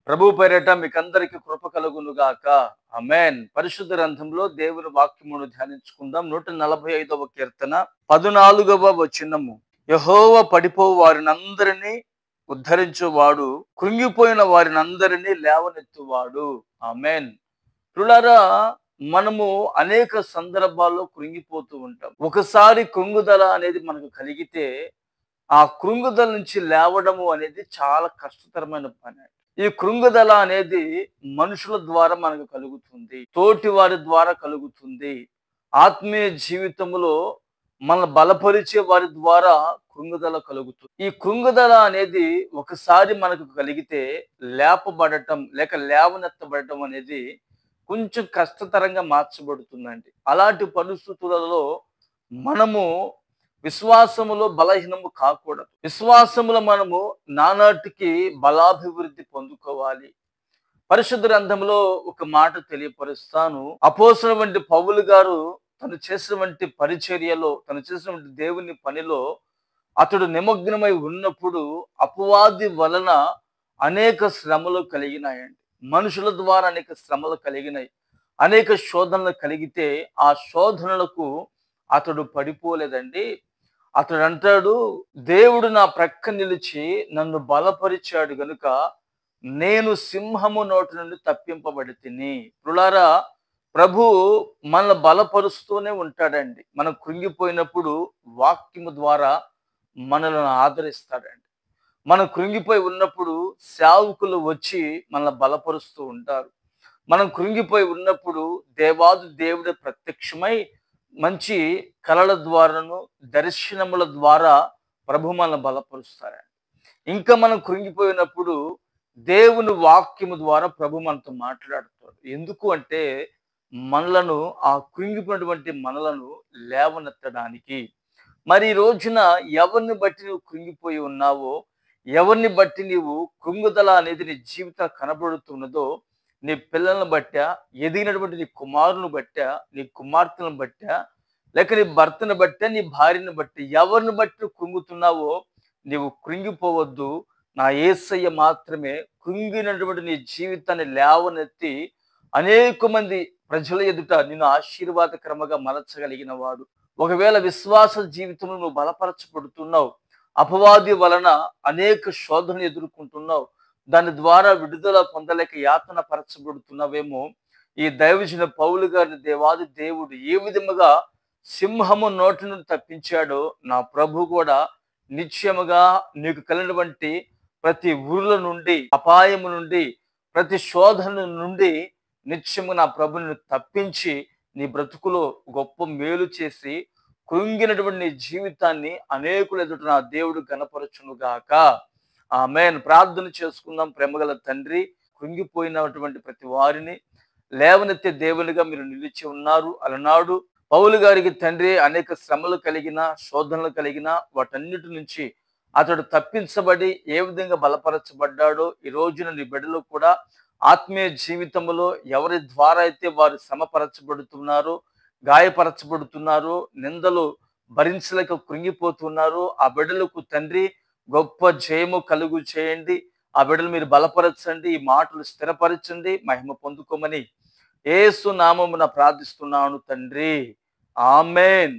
ప్రభు పేరిట మీకందరికి కృప కలుగును గాక. ఆమేన్. పరిశుద్ధ గ్రంథంలో దేవుని వాక్యమును ధ్యానించుకుందాం. 145వ కీర్తన 14వ వచనము. యెహోవా పడిపోవు వారినందరినీ ఉద్ధరించువాడు, కృంగిపోయిన వారినందరినీ లేవనెత్తువాడు. ఆమేన్. ప్రియులారా, మనము అనేక సందర్భాల్లో కృంగిపోతూ ఉంటాం. ఒకసారి కృంగుదల అనేది మనకు కలిగితే ఆ కృంగుదల నుంచి లేవడము అనేది చాలా కష్టతరమైన పని. ఈ కృంగుదల అనేది మనుషుల ద్వారా మనకు కలుగుతుంది, తోటి వారి ద్వారా కలుగుతుంది, ఆత్మీయ జీవితంలో మన బలపరిచే వారి ద్వారా కృంగుదల కలుగుతుంది. ఈ కృంగుదల అనేది ఒకసారి మనకు కలిగితే లేపబడటం లేక లేవనెత్తబడటం అనేది కొంచెం కష్టతరంగా మార్చబడుతుందండి. అలాంటి పరిస్థితులలో మనము విశ్వాసములో బలహీనము కాకూడదు. విశ్వాసములో మనము నానాటికి బలాభివృద్ధి పొందుకోవాలి. పరిశుద్ధ గ్రంథంలో ఒక మాట తెలియపరుస్తాను. అపోస్తలుడైన పౌలు గారు తను చేసినటువంటి పరిచర్యలో, తను చేసినటువంటి దేవుని పనిలో అతడు నిమగ్నమై ఉన్నప్పుడు అపవాది వలన అనేక శ్రమలు కలిగినాయండి. మనుషుల ద్వారా అనేక శ్రమలు కలిగినాయి. అనేక శోధనలు కలిగితే ఆ శోధనలకు అతడు పడిపోలేదండి. అతడు అంటాడు, దేవుడు నా ప్రక్క నిలిచి నన్ను బలపరిచాడు గనుక నేను సింహము నోటి నుండి తప్పింపబడి తిని. ప్రియులారా, ప్రభు మనల్ని బలపరుస్తూనే ఉంటాడండి. మనం కృంగిపోయినప్పుడు వాక్యము ద్వారా మనల్ని ఆదరిస్తాడండి. మనం కృంగిపోయి ఉన్నప్పుడు సేవకులు వచ్చి మనల్ని బలపరుస్తూ ఉంటారు. మనం కృంగిపోయి ఉన్నప్పుడు దేవాది దేవుడు ప్రత్యక్షమై మంచి కలల ద్వారాను దర్శనముల ద్వారా ప్రభు మనల్ని బలపరుస్తారండి. ఇంకా మనం కృంగిపోయినప్పుడు దేవుని వాక్యము ద్వారా ప్రభు మనతో మాట్లాడుతాడు. ఎందుకు అంటే మనలను, ఆ కృంగిపోయినటువంటి మనలను లేవనెత్తడానికి. మరి ఈ రోజున ఎవరిని బట్టి నువ్వు కృంగిపోయి ఉన్నావో, ఎవరిని బట్టి నీవు కృంగుదల అనేది నీ జీవితం కనబడుతున్నదో, నీ పిల్లలను బట్టా, ఎదిగినటువంటి నీ కుమారుని బట్టా, నీ కుమార్తెలను బట్టా, లేక నీ భర్తను బట్టా, నీ భార్యను బట్టి, ఎవరిని బట్టి నువ్వు కృంగుతున్నావో నీవు కృంగిపోవద్దు. నా యేసయ్య మాత్రమే కృంగినటువంటి నీ జీవితాన్ని లేవనెత్తి అనేక మంది ప్రజల ఎదుట నిన్ను ఆశీర్వాదకరముగా మలచగలిగిన వాడు. ఒకవేళ విశ్వాస జీవితంలో నువ్వు బలపరచబడుతున్నావు, అపవాది వలన అనేక శోధనలు ఎదుర్కొంటున్నావు, దాని ద్వారా విడుదల పొందలేక యాతన పరచబడుతున్నావేమో, ఈ దైవజన పౌలు గారిని దేవాది దేవుడు ఏ విధముగా సింహము నోటి నుండి తప్పించాడో, నా ప్రభు కూడా నిశ్చయముగా నీకు కలిగినటువంటి ప్రతి ఊర్ల నుండి, అపాయము నుండి, ప్రతి శోధన నుండి నిత్యము నా ప్రభుని తప్పించి నీ బ్రతుకులో గొప్ప మేలు చేసి కృంగినటువంటి నీ జీవితాన్ని అనేకుల ఎదుట నా దేవుడు గణపరచునుగాక. ఆమేన్. ప్రార్థన చేసుకుందాం. ప్రేమగల తండ్రి, కృంగిపోయినటువంటి ప్రతి వారిని లేవనెత్తే దేవునిగా మీరు నిలిచి ఉన్నారు. అలనాడు పౌలు గారికి తండ్రి అనేక శ్రమలు కలిగిన, శోధనలు కలిగిన వాటన్నిటి నుంచి అతడు తప్పించబడి ఏ విధంగా బలపరచబడ్డాడో, ఈ రోజున నీ బిడ్డలు కూడా ఆత్మీయ జీవితంలో ఎవరి ద్వారా అయితే వారు శ్రమపరచబడుతున్నారో, గాయపరచబడుతున్నారో, నిందలు భరించలేక కృంగిపోతున్నారో, ఆ బిడ్డలకు తండ్రి గొప్ప జయము కలుగు చేయండి. ఆ బిడ్డలు మీరు బలపరచండి, ఈ మాటలు స్థిరపరచండి, మహిమ పొందుకోమని యేసు నామమున ప్రార్థిస్తున్నాను తండ్రి. ఆమేన్.